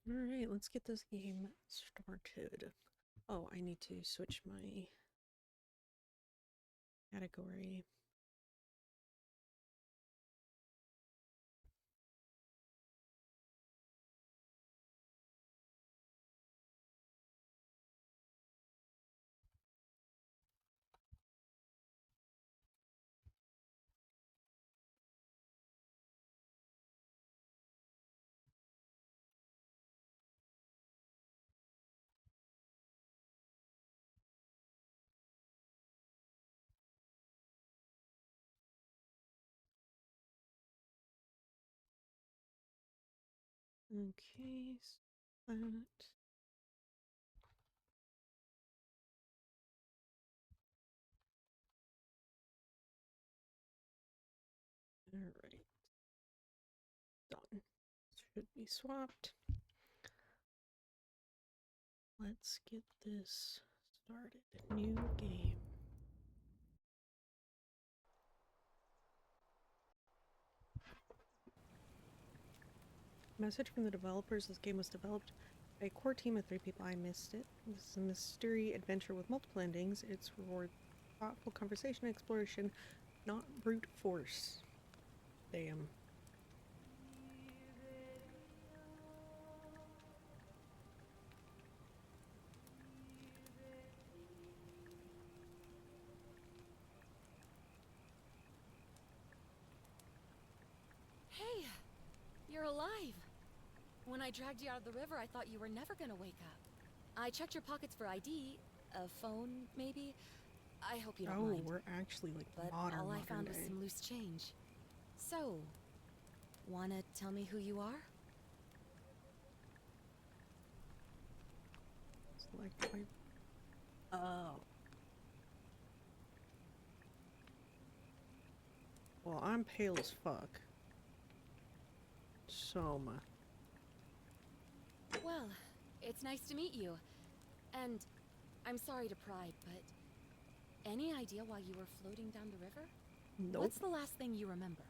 Alright, let's get this game started. Oh, I need to switch my category. Okay, that. Alright, done. Should be swapped. Let's get this started. New game. Message from the developers. This game was developed by a core team of 3 people. I missed it. This is a mystery adventure with multiple endings. It's reward thoughtful conversation exploration, not brute force. Damn. Hey, you're alive. When I dragged you out of the river, I thought you were never gonna wake up. I checked your pockets for ID, a phone, maybe. I hope you don't Oh, mind. we're actually like But all I found was some loose change. So, wanna tell me who you are? Select my... Oh. Well, I'm pale as fuck. Soma. Well, it's nice to meet you. And I'm sorry to pry, but any idea why you were floating down the river? Nope. What's the last thing you remember?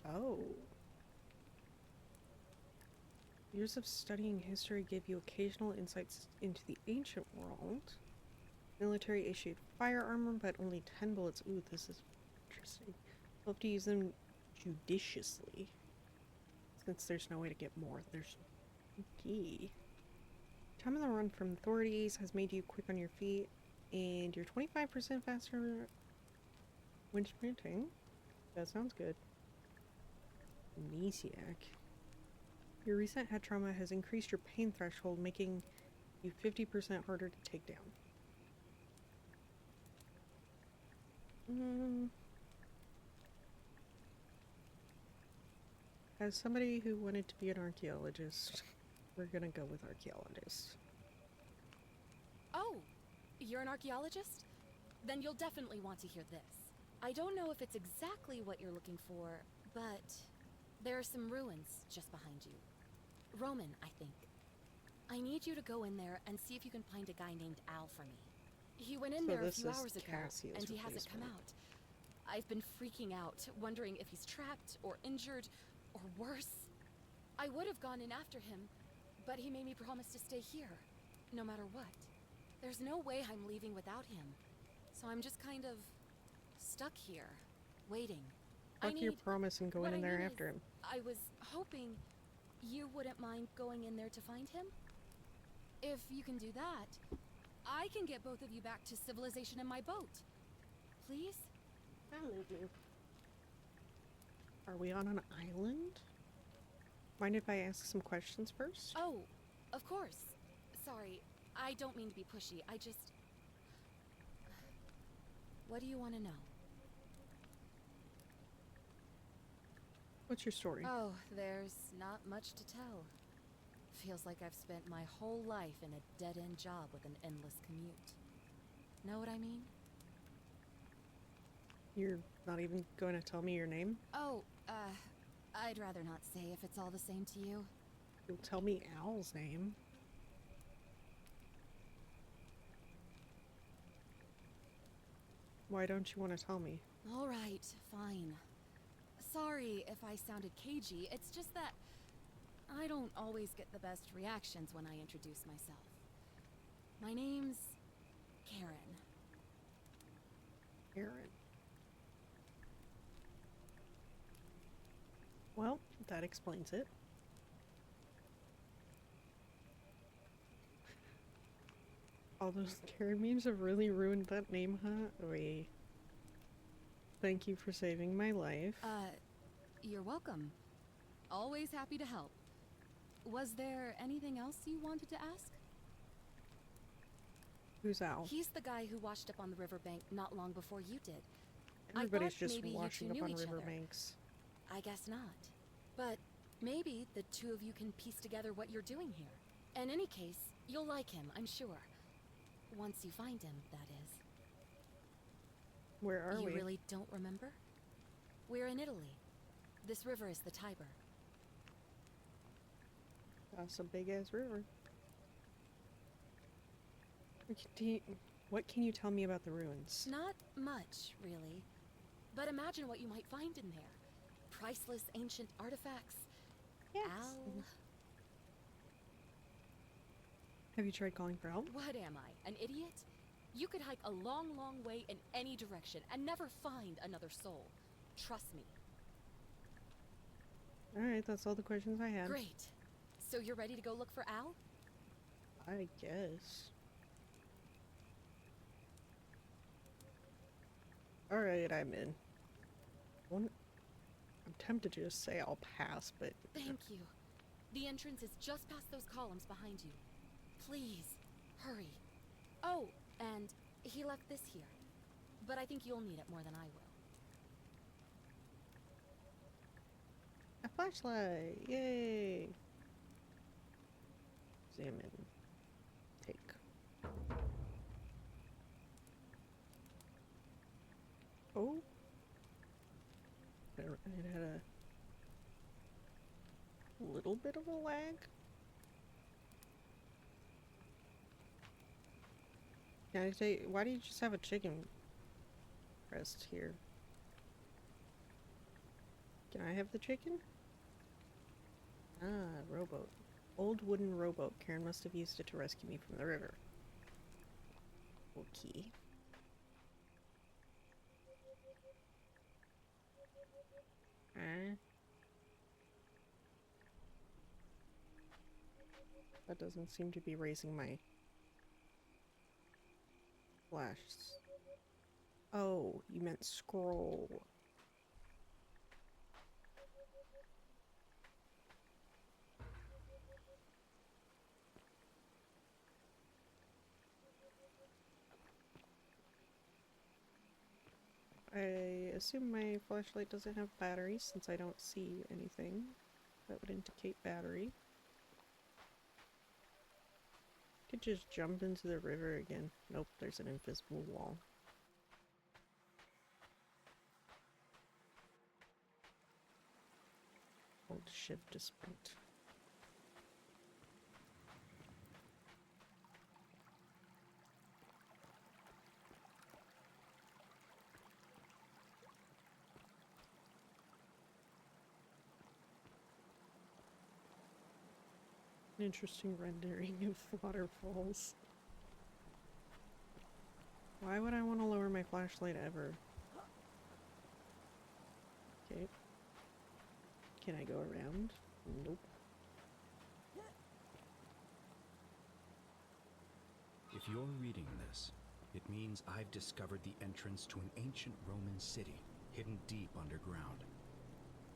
Oh. Years of studying history gave you occasional insights into the ancient world. Military issued fire armor, but only 10 bullets. Ooh, this is interesting. You'll have to use them judiciously. Since there's no way to get more. There's key. Time on the run from authorities has made you quick on your feet, and you're 25% faster when sprinting. That sounds good. Amnesiac. Your recent head trauma has increased your pain threshold, making you 50% harder to take down. As somebody who wanted to be an archaeologist, we're gonna go with archaeologist. Oh, you're an archaeologist? Then you'll definitely want to hear this. I don't know if it's exactly what you're looking for, but there are some ruins just behind you. Roman, I think. I need you to go in there and see if you can find a guy named Al for me. He went in there a few hours ago, and he hasn't come out. I've been freaking out, wondering if he's trapped or injured or worse. I would have gone in after him, but he made me promise to stay here, no matter what. There's no way I'm leaving without him, so I'm just kind of stuck here, waiting. Fuck your promise and going in there after him. I was hoping you wouldn't mind going in there to find him. If you can do that, I can get both of you back to civilization in my boat. Please? Absolutely. Are we on an island? Mind if I ask some questions first? Oh, of course. Sorry, I don't mean to be pushy. I just... What do you want to know? What's your story? Oh, there's not much to tell. Feels like I've spent my whole life in a dead-end job with an endless commute. Know what I mean? You're not even going to tell me your name? Oh, I'd rather not say if it's all the same to you. You'll tell me Al's name. Why don't you want to tell me? All right, fine. Sorry if I sounded cagey, it's just that I don't always get the best reactions when I introduce myself. My name's Karen. Aaron. Well, that explains it. All those Karen memes have really ruined that name, huh? Wait. Thank you for saving my life. You're welcome. Always happy to help. Was there anything else you wanted to ask? Who's Al? He's the guy who washed up on the riverbank not long before you did. Everybody's thought just maybe you washing two up knew on each other. riverbanks. I guess not. But maybe the two of you can piece together what you're doing here. In any case, you'll like him, I'm sure. Once you find him, that is. Where are we? You really don't remember? We're in Italy. This river is the Tiber. That's a big-ass river. What can you tell me about the ruins? Not much, really. But imagine what you might find in there. Priceless ancient artifacts. Yes. Al... Have you tried calling for help? What am I, an idiot? You could hike a long, long way in any direction and never find another soul. Trust me. Alright, that's all the questions I had. Great. So you're ready to go look for Al? I guess. Alright, I'm in. I'm tempted to just say I'll pass, but... Thank you. The entrance is just past those columns behind you. Please, hurry. Oh, and he left this here. But I think you'll need it more than I will. A flashlight! Yay! Examine. Take. Oh? It had a little bit of a lag. Can I say, why do you just have a chicken breast here? Can I have the chicken? Ah, rowboat. Old wooden rowboat. Karen must have used it to rescue me from the river. Okay. That doesn't seem to be raising my flash. Oh, you meant scroll. I assume my flashlight doesn't have battery since I don't see anything that would indicate battery. Could just jump into the river again. Nope, there's an invisible wall. Hold shift to sprint. An interesting rendering of waterfalls. Why would I want to lower my flashlight ever? Okay. Can I go around? Nope. If you're reading this, it means I've discovered the entrance to an ancient Roman city hidden deep underground.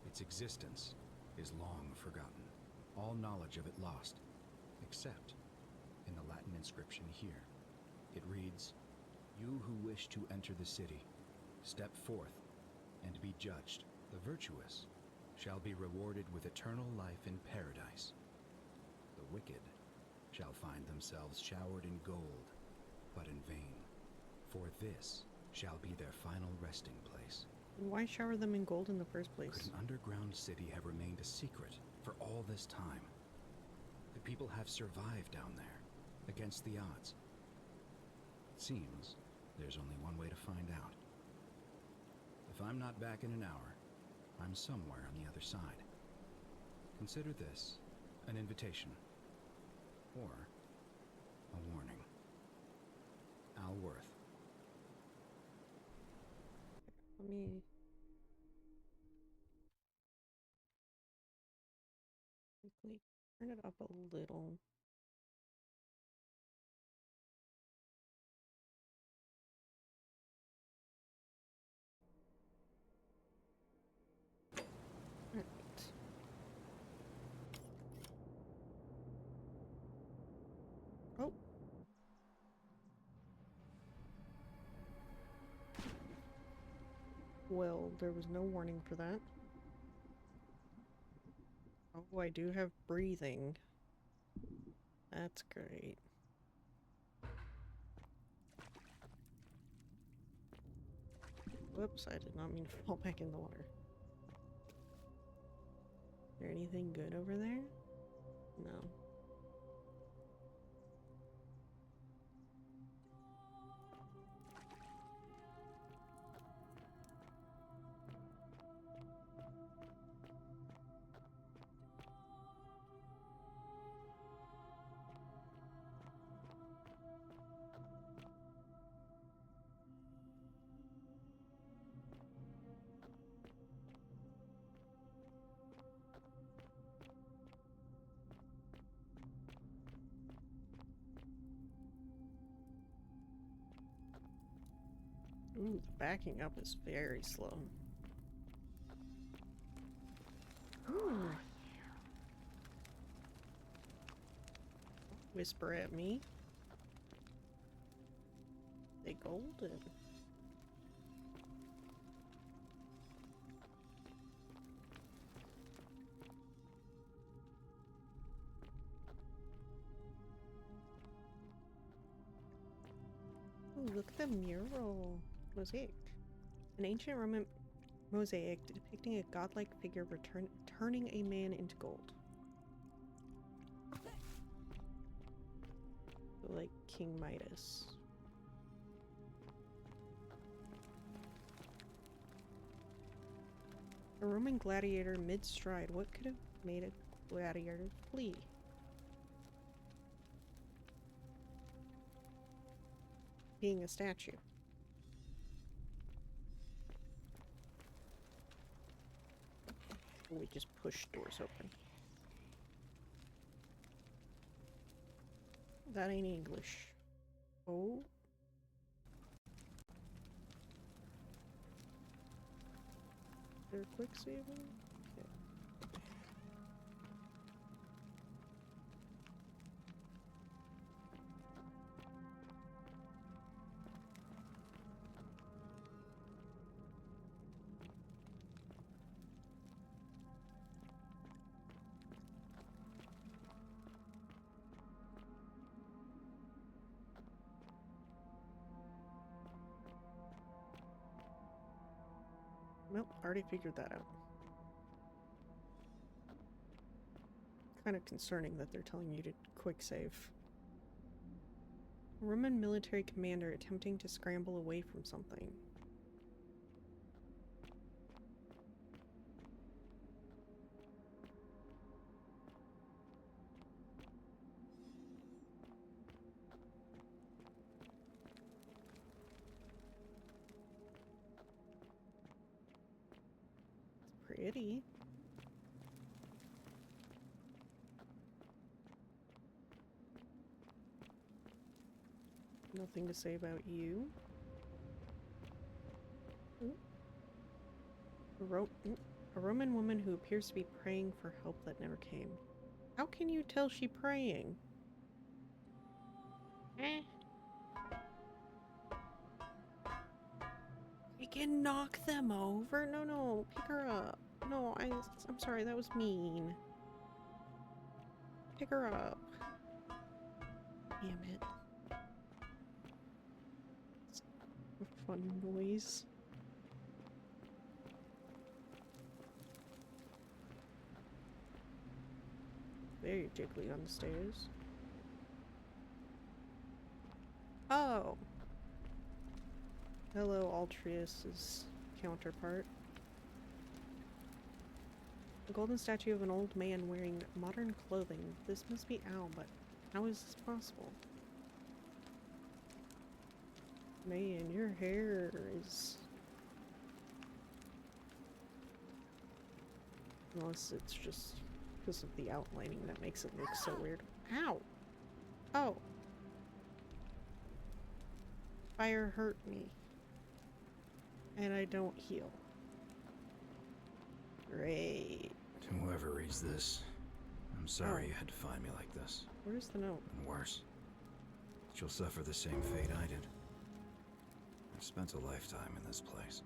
Its existence is long forgotten. All knowledge of it lost, except in the Latin inscription here. It reads, "You who wish to enter the city, step forth and be judged. The virtuous shall be rewarded with eternal life in paradise. The wicked shall find themselves showered in gold, but in vain, for this shall be their final resting place." Why shower them in gold in the first place? Could an underground city have remained a secret for all this time? Could people have survived down there, against the odds? It seems there's only one way to find out. If I'm not back in an hour, I'm somewhere on the other side. Consider this an invitation. Or a warning. Al Worth. Let me quickly turn it up a little. Alright. Oh. Well, there was no warning for that. Oh, I do have breathing. That's great. Whoops, I did not mean to fall back in the water. Is there anything good over there? No. Ooh, the backing up is very slow. Ooh. Whisper at me. They golden. Ooh, look at the mural. Mosaic. An ancient Roman mosaic depicting a godlike figure turning a man into gold. So, like King Midas. A Roman gladiator mid-stride. What could have made a gladiator flee? Being a statue. We just push doors open. That ain't English. Oh. Is there a quick save? Okay. Nope, already figured that out. Kind of concerning that they're telling you to quick save. A Roman military commander attempting to scramble away from something. It's pretty. Nothing to say about you. Ooh. A Roman woman who appears to be praying for help that never came. How can you tell she praying? Eh. We can knock them over? No, no, pick her up. No, I'm sorry, that was mean. Pick her up. Damn it. It's a fun noise. Very jiggly on the stairs. Oh! Hello, Altreus's counterpart. A golden statue of an old man wearing modern clothing. This must be Al, but how is this possible? Man, your hair is... Unless it's just because of the outlining that makes it look so weird. Ow! Oh. Fire hurt me. And I don't heal. Great. To whoever reads this, I'm sorry you had to find me like this. Where's the note? And worse, that you'll suffer the same fate I did. I've spent a lifetime in this place,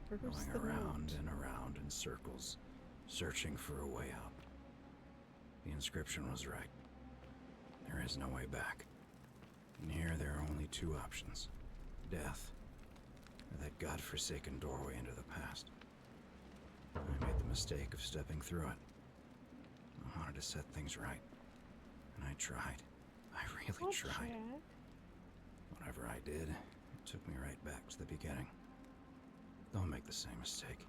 Where's going the around note? and around in circles, searching for a way out. The inscription was right. There is no way back. And here there are only two options. Death, or that godforsaken doorway into the past. I made the mistake of stepping through it. I wanted to set things right. And I tried. I really tried. Jack. Whatever I did, it took me right back to the beginning. Don't make the same mistake.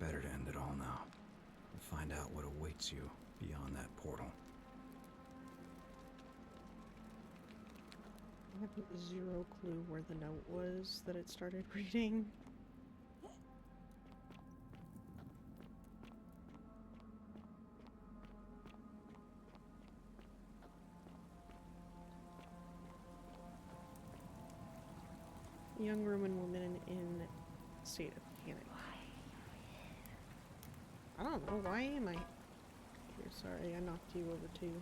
Better to end it all now. And find out what awaits you beyond that portal. I have zero clue where the note was that it started reading. Young Roman woman in a state of panic. I don't know, why am I here? Sorry, I knocked you over too.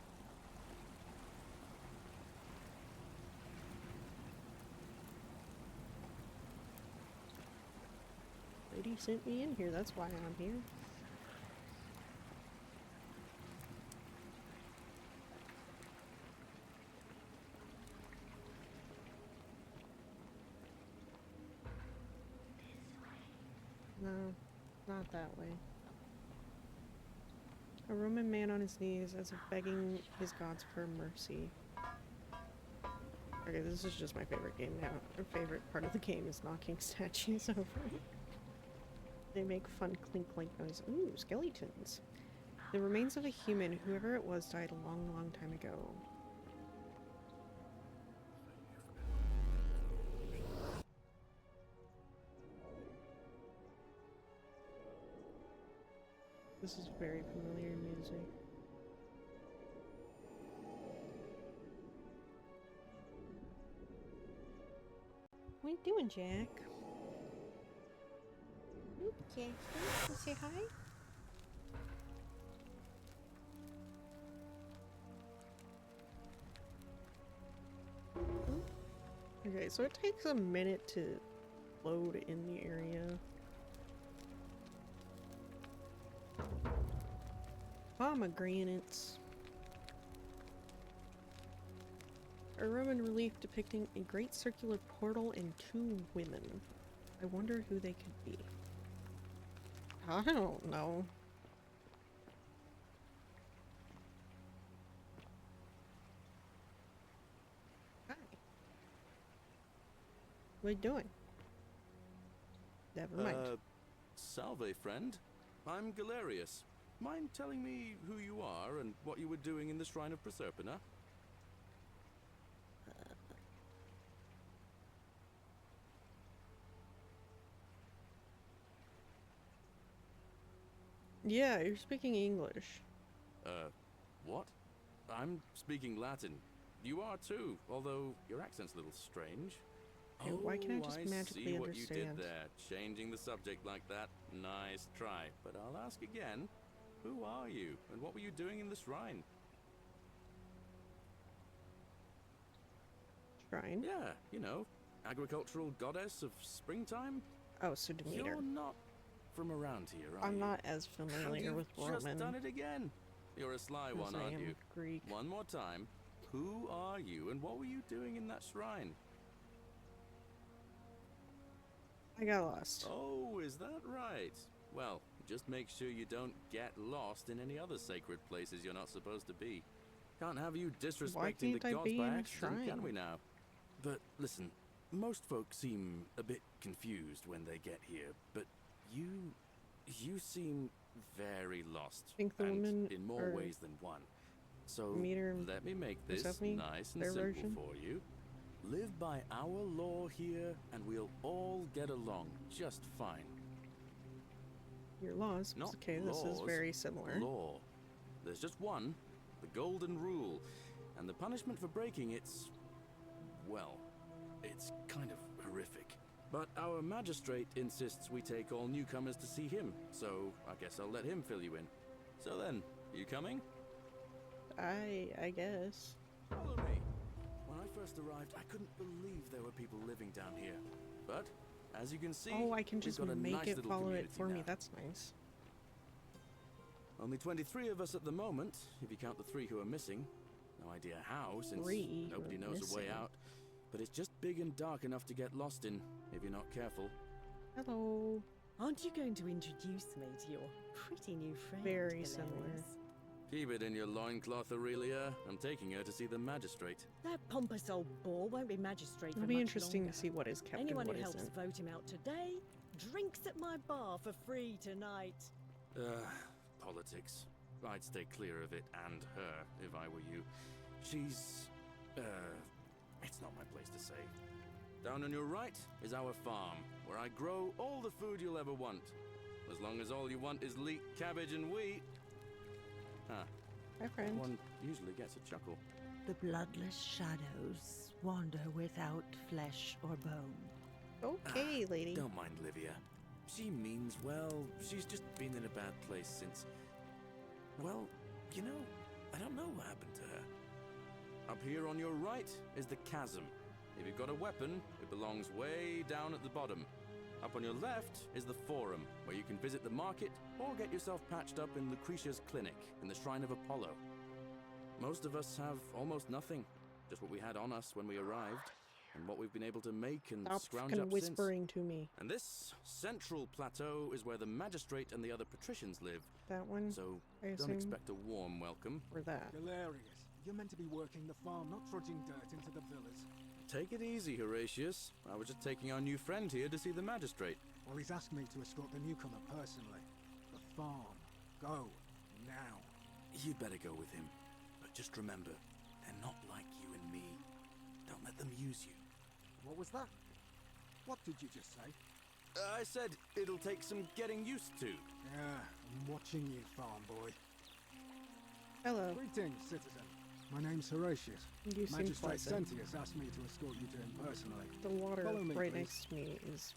Lady sent me in here, that's why I'm here. No, not that way. A Roman man on his knees as if begging his gods for mercy. Okay, this is just my favorite game now. Our favorite part of the game is knocking statues over. They make fun clink-clink noise. Ooh, skeletons. The remains of a human, whoever it was, died a long, long time ago. This is very familiar music. What are you doing, Jack? Okay, can you say hi? Okay, so it takes a minute to load in the area. Pomegranates. A Roman relief depicting a great circular portal and two women. I wonder who they could be. I don't know. Hi. What are you doing? Never mind. Salve, friend. I'm Galerius. Mind telling me who you are and what you were doing in the Shrine of Proserpina? Yeah, you're speaking English. What? I'm speaking Latin. You are too, although your accent's a little strange. Hey, why can't I just I magically see what you did understand? there. Changing the subject like that. Nice try. But I'll ask again. Who are you, and what were you doing in the shrine? Shrine? Yeah, you know, agricultural goddess of springtime? Oh, so Demeter. You're not from around here, are I'm you? not as And familiar you've with just Roman done it again. You're a sly as one, I aren't am you? Greek. One more time. Who are you, and what were you doing in that shrine? I got lost. Oh, is that right? Well, just make sure you don't get lost in any other sacred places you're not supposed to be. Can't have you disrespecting the can't I gods be by in a accident, can shrine? we now? But listen, most folks seem a bit confused when they get here, but You seem very lost. Think the and women in more are ways than one. So Demeter let me make this Persephone, nice and their simple version? for you. Live by our law here, and we'll all get along just fine. Your laws. Not Okay, this is laws, very similar. Law. There's just one, the golden rule, and the punishment for breaking it's, well, it's kind of horrific. But our magistrate insists we take all newcomers to see him, so I guess I'll let him fill you in. So then, you coming? I guess. Follow me. When I first arrived, I couldn't believe there were people living down here. But, as you can see, Oh, I can we've just got a make nice it little follow it community for me. now. That's nice. Only 23 of us at the moment, if you count the 3 who are missing. No idea how, since 3 who nobody are knows a way missing. out. But it's just big and dark enough to get lost in, if you're not careful. Hello. Aren't you going to introduce me to your pretty new friend? Very similar. Hilarious? Keep it in your loincloth, Aurelia. I'm taking her to see the magistrate. That pompous old bore won't be magistrate It'll for be much interesting longer. to see what is kept Anyone and who what helps isn't. vote him out today drinks at my bar for free tonight. Politics. I'd stay clear of it and her, if I were you. She's... it's not my place to say. Down on your right is our farm, where I grow all the food you'll ever want. As long as all you want is leek, cabbage, and wheat. Huh. Hi, friend. One usually gets a chuckle. The bloodless shadows wander without flesh or bone. Okay, lady. Don't mind Livia. She means well. She's just been in a bad place since... Well, you know, I don't know what happened to her. Up here on your right is the chasm. If you've got a weapon, it belongs way down at the bottom. Up on your left is the forum, where you can visit the market or get yourself patched up in Lucretia's clinic in the Shrine of Apollo. Most of us have almost nothing, just what we had on us when we arrived, and what we've been able to make and Stop scrounge fucking up whispering to me. since. And this central plateau is where the magistrate and the other patricians live, That one, so I don't assume, expect a warm welcome. or that. Hilarious. You're meant to be working the farm, not trudging dirt into the villas. Take it easy, Horatius. I was just taking our new friend here to see the magistrate. Well, he's asked me to escort the newcomer personally. The farm. Go. Now. You'd better go with him. But just remember, they're not like you and me. Don't let them use you. What was that? What did you just say? I said it'll take some getting used to. Yeah, I'm watching you, farm boy. Hello. Greetings, citizen. My name's Horatius. You seem Magistrate pleasant. Sentius asked me to escort you to him personally. The water Follow me, right please. next to me is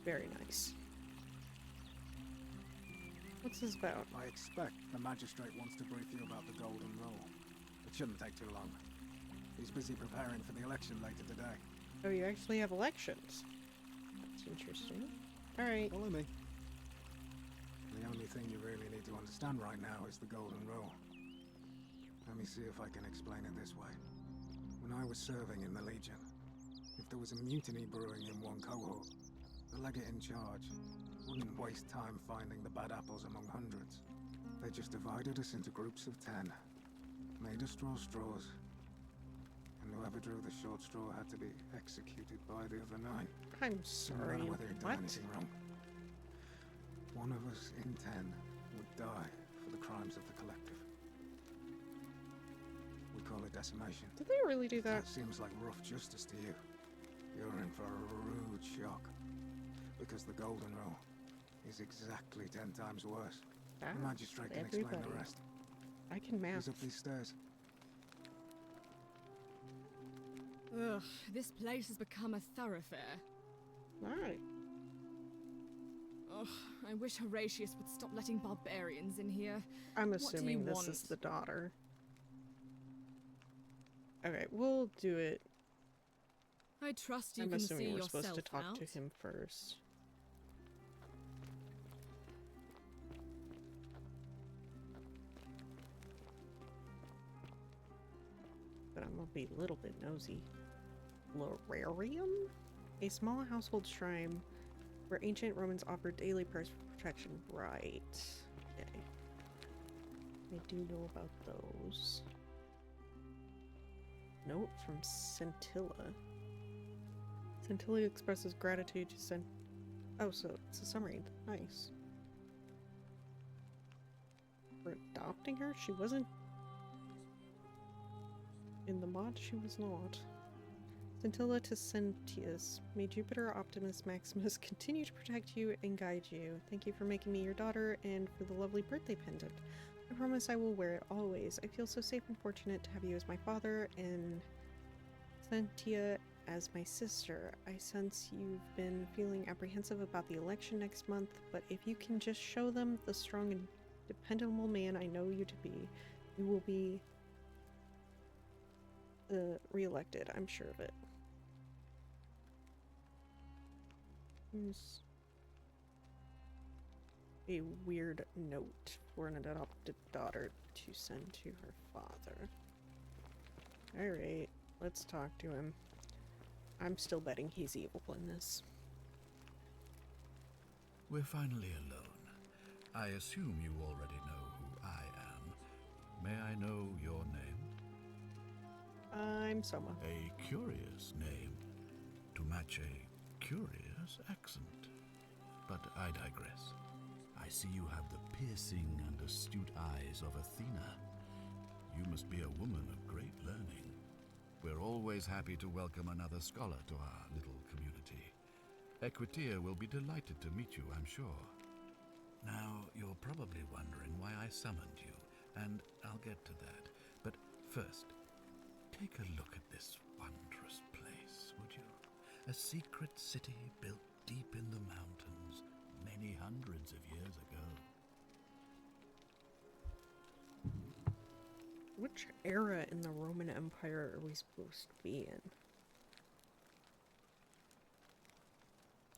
very nice. What's this about? I expect the magistrate wants to brief you about the golden rule. It shouldn't take too long. He's busy preparing for the election later today. Oh, you actually have elections. That's interesting. Alright. Follow me. The only thing you really need to understand right now is the golden rule. Let me see if I can explain it this way. When I was serving in the Legion, if there was a mutiny brewing in one cohort, the legate in charge wouldn't waste time finding the bad apples among hundreds. They just divided us into groups of 10, made us draw straws, and whoever drew the short straw had to be executed by the other 9. I'm No sorry. matter whether he'd done What? anything wrong. One of us in 10 would die for the crimes of the collective. We call it decimation. Did they really do that? That seems like rough justice to you. You're in for a rude shock. Because the golden rule is exactly 10 times worse. Ah, The magistrate can explain the everybody. rest. I can math. He's up these stairs. Ugh, this place has become a thoroughfare. Alright. Ugh, I wish Horatius would stop letting barbarians in here. I'm What do assuming you this want? is the daughter. Okay, we'll do it. I trust you I'm can assuming see we're yourself supposed to talk out. to him first. But I'm gonna be a little bit nosy. Lorarium? A small household shrine where ancient Romans offered daily prayers for protection. Right. Okay. I do know about those. Note from Scintilla. Scintilla expresses gratitude to Oh, so it's a summary. Nice. For adopting her? She wasn't... In the mod, she was not. Scintilla to Sentius. May Jupiter Optimus Maximus continue to protect you and guide you. Thank you for making me your daughter and for the lovely birthday pendant. I promise I will wear it always. I feel so safe and fortunate to have you as my father and Sentia as my sister. I sense you've been feeling apprehensive about the election next month, but if you can just show them the strong and dependable man I know you to be, you will be re-elected. I'm sure of it. Here's a weird note for an adopted daughter to send to her father. Alright, let's talk to him. I'm still betting he's evil in this. We're finally alone. I assume you already know who I am. May I know your name? I'm Soma. A curious name to match a curious accent. But I digress. I see you have the piercing and astute eyes of Athena. You must be a woman of great learning. We're always happy to welcome another scholar to our little community. Equitia will be delighted to meet you, I'm sure. Now, you're probably wondering why I summoned you, and I'll get to that. But first, take a look at this wondrous place, would you? A secret city built deep in the mountains many hundreds of years ago. Which era in the Roman Empire are we supposed to be in?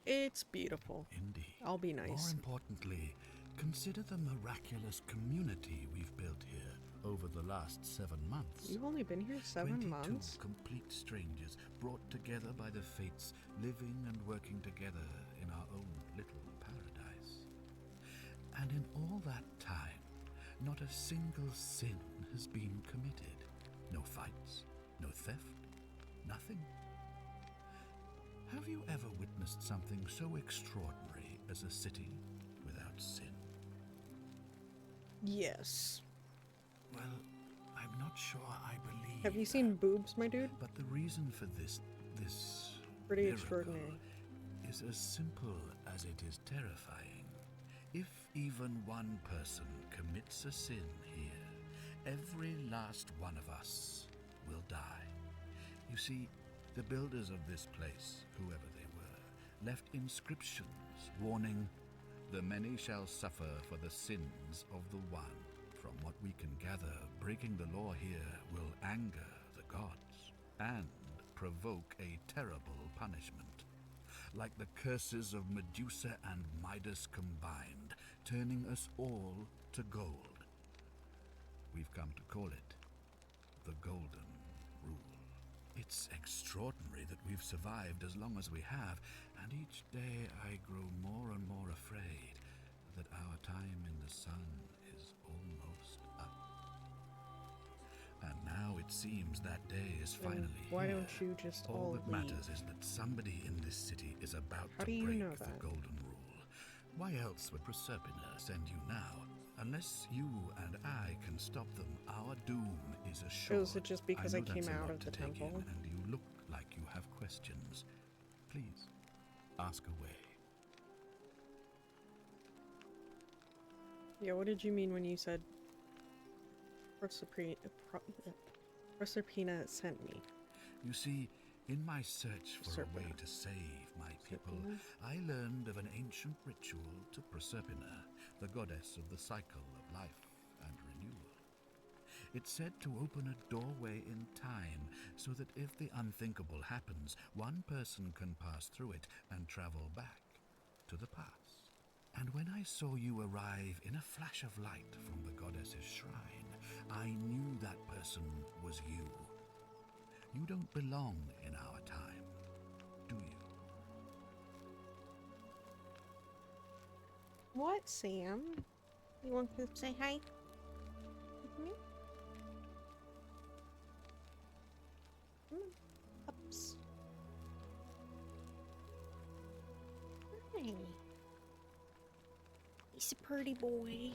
It's beautiful. Indeed. I'll be nice. More importantly, consider the miraculous community we've built here over the last 7 months. You've only been here 7 months? 22 complete strangers brought together by the fates, living and working together in our own little paradise. And in all that time, not a single sin has been committed. No fights, no theft, nothing. Have you ever witnessed something so extraordinary as a city without sin? Yes. Well, I'm not sure I believe. Have you seen boobs, my dude? But the reason for this Pretty miracle extraordinary. is as simple as it is terrifying. If even one person commits a sin here, every last one of us will die. You see, the builders of this place, whoever they were, left inscriptions warning, "The many shall suffer for the sins of the one." From what we can gather, breaking the law here will anger the gods and provoke a terrible punishment. Like the curses of Medusa and Midas combined, turning us all to gold. We've come to call it the Golden Rule. It's extraordinary that we've survived as long as we have, and each day I grow more and more afraid that our time in the sun is almost up. And now it seems that day is Then finally why here. don't you just All that leave? matters is that somebody in this city is about How to do you break know the that? Golden Rule. Why else would Proserpina send you now? Unless you and I can stop them, our doom is assured. Is it just because I know came that's a out lot of to the take in, temple? and you look like you have questions. Please, ask away. Yeah, what did you mean when you said Proserpina sent me? You see, in my search for a way Proserpina. to save my people, Proserpina? I learned of an ancient ritual to Proserpina, the goddess of the cycle of life and renewal. It's said to open a doorway in time so that if the unthinkable happens, one person can pass through it and travel back to the past. And when I saw you arrive in a flash of light from the goddess's shrine, I knew that person was you. You don't belong in our time, do you? What, Sam? You want to say hi? Mhm. Ups. Hi. He's a pretty boy.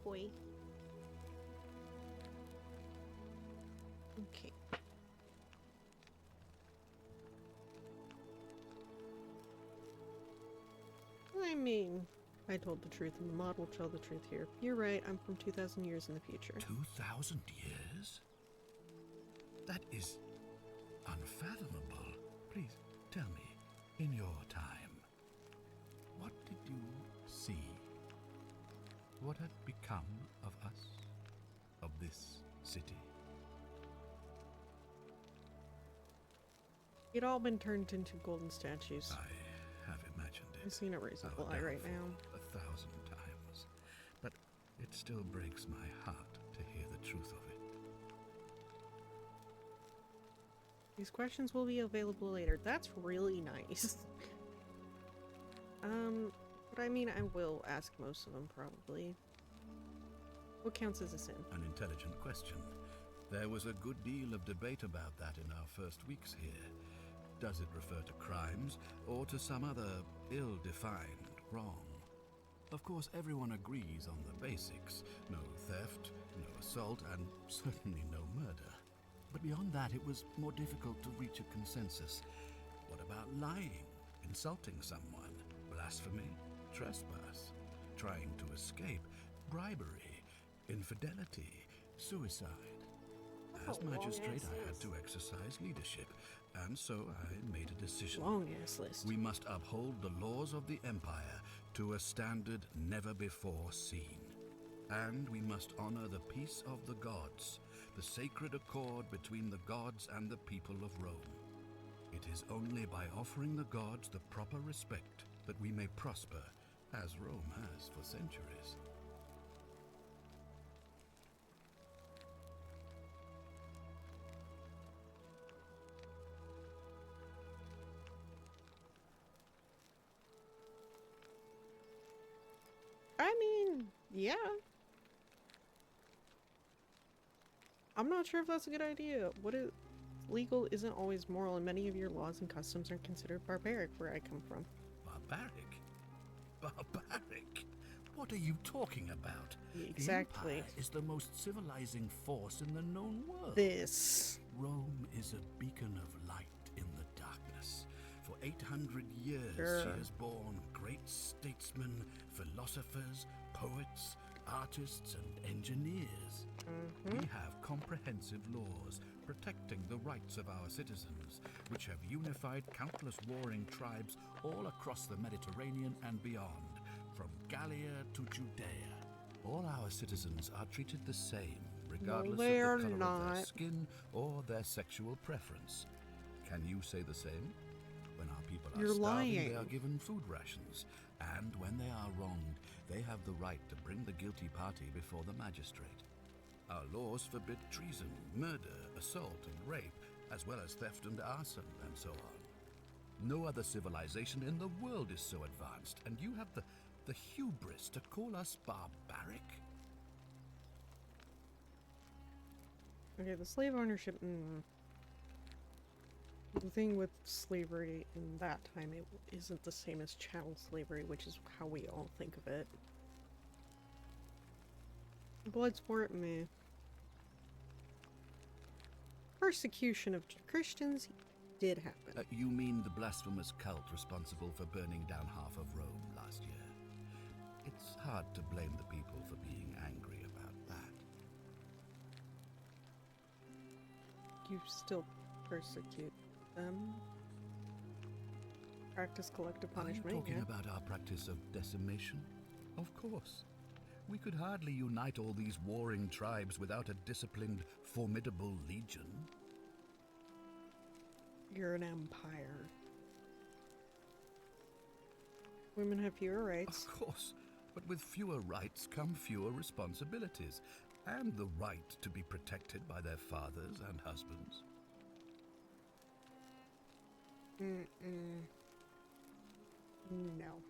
boy. Okay. I mean, I told the truth, and the mod will tell the truth here. You're right, I'm from 2,000 years in the future. 2,000 years? That is unfathomable. Please tell me, in your time, what did you see? What had become of us? Of this city? It'd all been turned into golden statues. I have imagined it. I've seen a reasonable Our eye right now. downfall 1,000 times. But it still breaks my heart to hear the truth of it. These questions will be available later. That's really nice. But I mean, I will ask most of them, probably. What counts as a sin? An intelligent question. There was a good deal of debate about that in our first weeks here. Does it refer to crimes, or to some other ill-defined wrong? Of course, everyone agrees on the basics. No theft, no assault, and certainly no murder. But beyond that, it was more difficult to reach a consensus. What about lying, insulting someone, blasphemy, trespass, trying to escape, bribery, infidelity, suicide? As magistrate, I had to exercise leadership, and so I made a decision. Long-ass list. We must uphold the laws of the Empire to a standard never before seen. And we must honor the peace of the gods, the sacred accord between the gods and the people of Rome. It is only by offering the gods the proper respect that we may prosper, as Rome has for centuries. I mean, yeah. I'm not sure if that's a good idea. What is legal isn't always moral, and many of your laws and customs are considered barbaric where I come from. Barbaric? Barbaric? What are you talking about? Exactly. The Empire is the most civilizing force in the known world. This. Rome is a beacon of light in the darkness. For 800 years, Sure. she has borne great statesmen, philosophers, poets, artists, and engineers. We have comprehensive laws protecting the rights of our citizens, which have unified countless warring tribes all across the Mediterranean and beyond, from Gallia to Judea. All our citizens are treated the same, regardless they're of the color of not. their skin or their sexual preference. Can you say the same? When our people are You're starving, lying. they are given food rations. And when they are wronged, they have the right to bring the guilty party before the magistrate. Our laws forbid treason, murder, assault, and rape, as well as theft and arson, and so on. No other civilization in the world is so advanced, and you have the hubris to call us barbaric? Okay, the slave ownership. The thing with slavery in that time, it isn't the same as chattel slavery, which is how we all think of it. Bloodsport, meh. Persecution of Christians did happen. You mean the blasphemous cult responsible for burning down half of Rome last year? It's hard to blame the people for being angry about that. You still persecute them. Practice collective Are you punishment. talking Yeah. about our practice of decimation? Of course. We could hardly unite all these warring tribes without a disciplined, formidable legion. You're an empire. Women have fewer rights. Of course, but with fewer rights come fewer responsibilities, and the right to be protected by their fathers and husbands. No.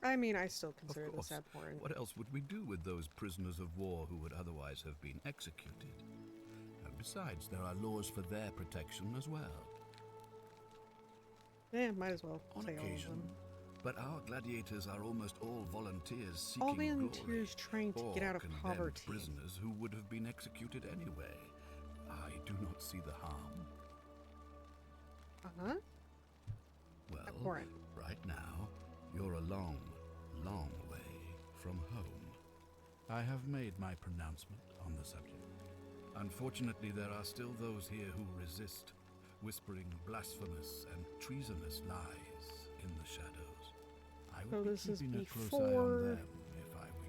I mean, I still consider Of this course. abhorrent. What else would we do with those prisoners of war who would otherwise have been executed? And besides, there are laws for their protection as well. Yeah, might as well On say all of occasion, them. but our gladiators are almost all volunteers seeking All glory, volunteers trying to get or out of condemned poverty. prisoners who would have been executed anyway. I do not see the harm. Uh-huh. Well, Abhorrent. right now, you're a long, long way from home. I have made my pronouncement on the subject. Unfortunately, there are still those here who resist, whispering blasphemous and treasonous lies in the shadows. I So would be this is keeping a close eye before on them if I were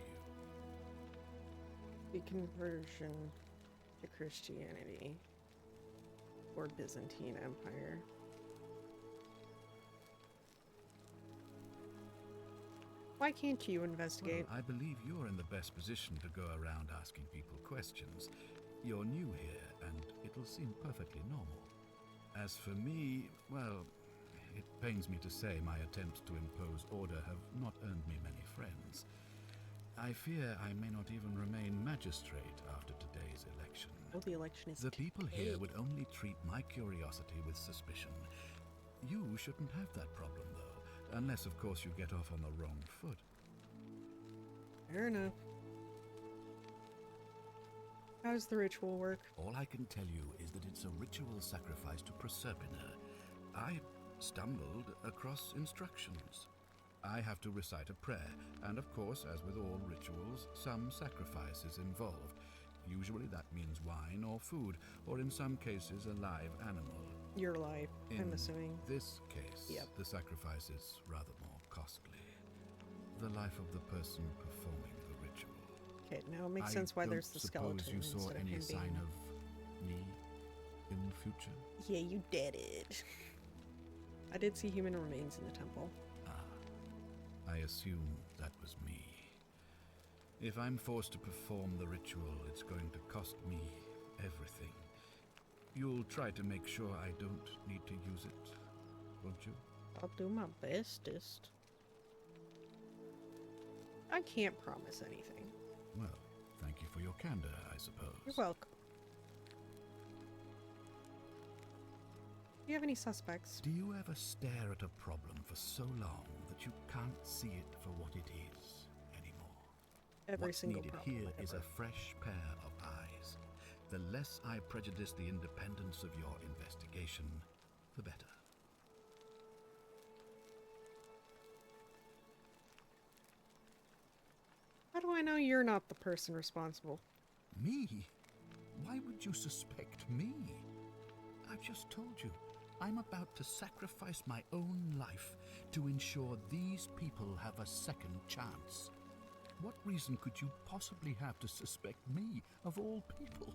you. the conversion to Christianity or Byzantine Empire. Why can't you investigate? Well, I believe you're in the best position to go around asking people questions. You're new here, and it'll seem perfectly normal. As for me, well, it pains me to say my attempts to impose order have not earned me many friends. I fear I may not even remain magistrate after today's election. Oh, the election is The people today. here would only treat my curiosity with suspicion. You shouldn't have that problem, though, unless, of course, you get off on the wrong foot. Fair enough. How does the ritual work? All I can tell you is that it's a ritual sacrifice to Proserpina. I stumbled across instructions. I have to recite a prayer, and of course, as with all rituals, some sacrifice is involved. Usually that means wine or food, or in some cases a live animal. Your life, I'm In assuming. this case, Yep. the sacrifice is rather more costly. The life of the person performing the ritual. Okay, now it makes I sense why don't there's the skeleton suppose you saw instead of any him being... sign of me in the future? Yeah, you did it. I did see human remains in the temple. I assume that was me. If I'm forced to perform the ritual, it's going to cost me everything. You'll try to make sure I don't need to use it, won't you? I'll do my bestest. I can't promise anything. Well, thank you for your candor, I suppose. You're welcome. Do you have any suspects? Do you ever stare at a problem for so long that you can't see it for what it is anymore? Every What's single needed problem here is ever. a fresh pair of eyes. The less I prejudice the independence of your investigation, the better. How do I know you're not the person responsible? Me? Why would you suspect me? I've just told you, I'm about to sacrifice my own life to ensure these people have a second chance. What reason could you possibly have to suspect me, of all people?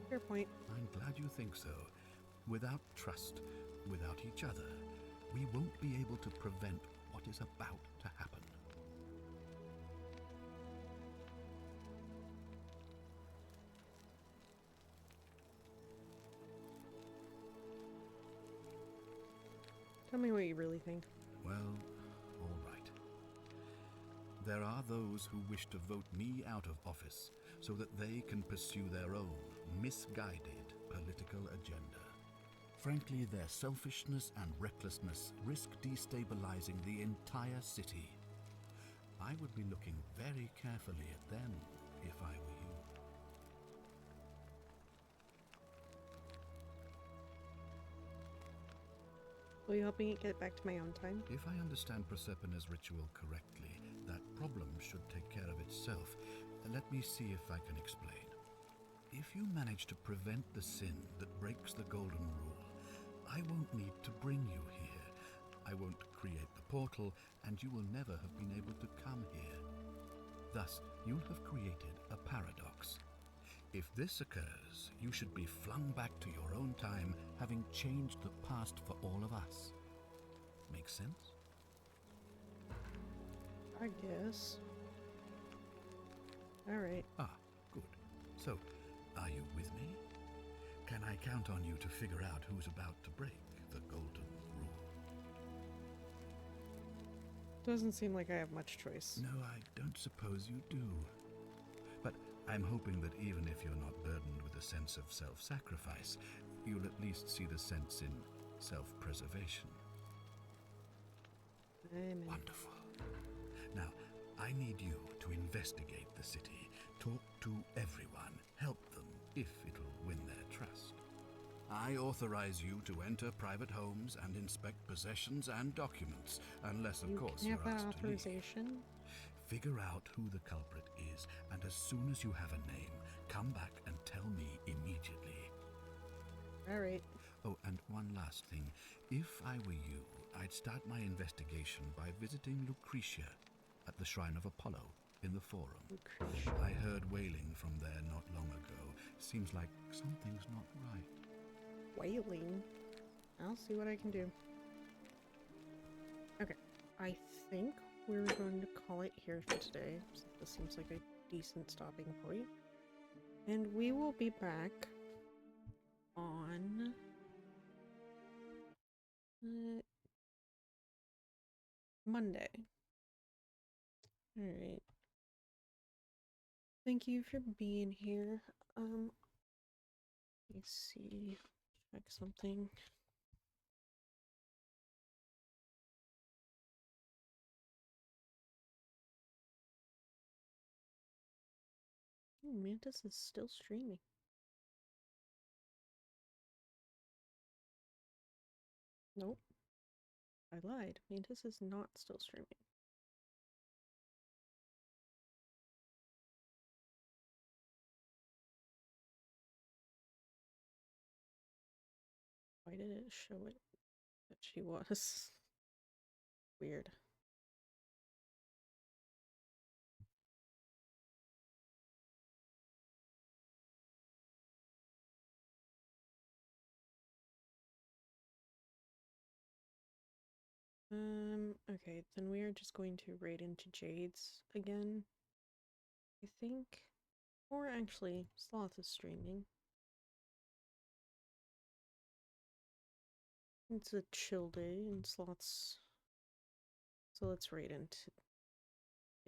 Fair point. I'm glad you think so. Without trust, without each other, we won't be able to prevent what is about to happen. Tell me what you really think. Well, all right. There are those who wish to vote me out of office so that they can pursue their own misguided political agenda. Frankly, their selfishness and recklessness risk destabilizing the entire city. I would be looking very carefully at them if I were you. Will you help me get back to my own time? If I understand Proserpina's ritual correctly, that problem should take care of itself. Let me see if I can explain. If you manage to prevent the sin that breaks the Golden Rule, I won't need to bring you here. I won't create the portal, and you will never have been able to come here. Thus, you'll have created a paradox. If this occurs, you should be flung back to your own time, having changed the past for all of us. Make sense? I guess. Alright. Ah, good. So, are you with me? Can I count on you to figure out who's about to break the Golden Rule? Doesn't seem like I have much choice. No, I don't suppose you do. But I'm hoping that even if you're not burdened with a sense of self-sacrifice, you'll at least see the sense in self-preservation. Amen. Wonderful. Now, I need you to investigate the city, talk to everyone, help them if it'll win their trust. I authorize you to enter private homes and inspect possessions and documents, unless, of course, You you're have that asked to leave. authorization? Figure out who the culprit is, and as soon as you have a name, come back and tell me immediately. Alright. Oh, and one last thing. If I were you, I'd start my investigation by visiting Lucretia at the Shrine of Apollo in the Forum. Lucretia. I heard wailing from there not long ago. Seems like something's not right. Wailing? I'll see what I can do. Okay. I think we're going to call it here for today. This seems like a decent stopping point. And we will be back on Monday. Alright. Thank you for being here. Let me see. Check something. Oh, Mantis is still streaming. Nope. I lied. Mantis is not still streaming. Why did it show it that she was? Weird. Okay, then we are just going to raid into Jade's again, I think. Or actually, Sloth is streaming. It's a chill day and Sloth's... So let's raid into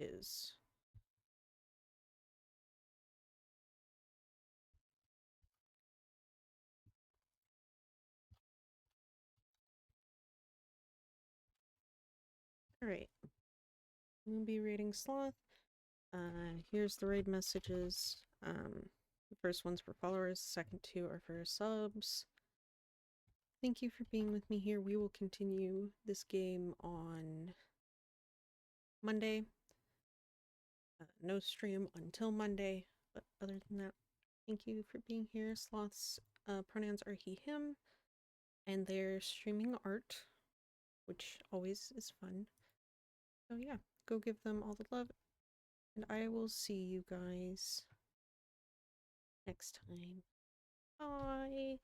his. Alright. I'm gonna be raiding Sloth. Here's the raid messages. The first one's for followers, the second two are for subs. Thank you for being with me here. We will continue this game on Monday. No stream until Monday, but other than that, thank you for being here. Sloth's pronouns are he, him, and they're streaming art, which always is fun. So yeah, go give them all the love, and I will see you guys next time. Bye!